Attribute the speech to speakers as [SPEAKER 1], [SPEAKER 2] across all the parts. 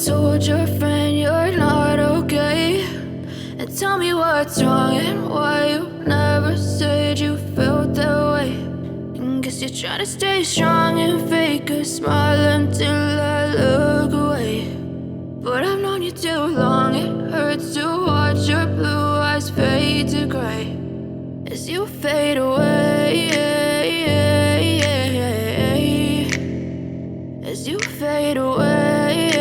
[SPEAKER 1] told your friend you're not okay, and tell me what's wrong and why you never said you felt that way. And guess you're trying to stay strong and fake a smile until I look away. But I've known you too long, it hurts to watch your blue eyes fade to gray as you fade away, as you fade away.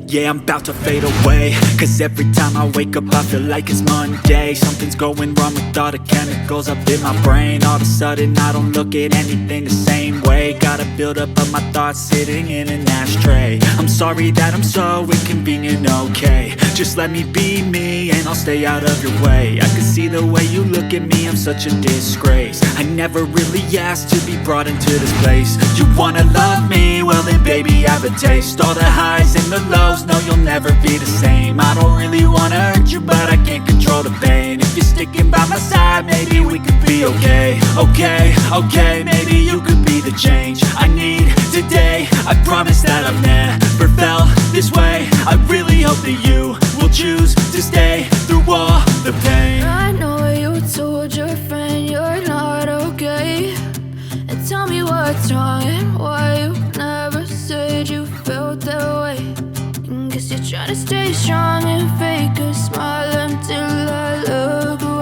[SPEAKER 2] Yeah, I'm about to fade away, cause every time I wake up I feel like it's Monday. Something's going wrong with all the chemicals up in my brain. All of a sudden I don't look at anything the same way. Gotta build up of my thoughts sitting in an ashtray. I'm sorry that I'm so inconvenient, okay. Just let me be me and I'll stay out of your way. I can see the way you look at me, I'm such a disgrace. I never really asked to be brought into this place. You wanna love me? Well then baby have a taste. All the highs and the lows, no you'll never be the same. I don't really wanna hurt you but I can't control the pain. If you're sticking by my side maybe we could be okay. Okay, maybe you could be the change I need today. I promise that I've never felt this way. I really hope that you will choose to stay through all the pain.
[SPEAKER 1] I know you told your friend you're not okay, and tell me what's wrong and why you never said you felt that way. And guess you're trying to stay strong and fake a smile until I look away.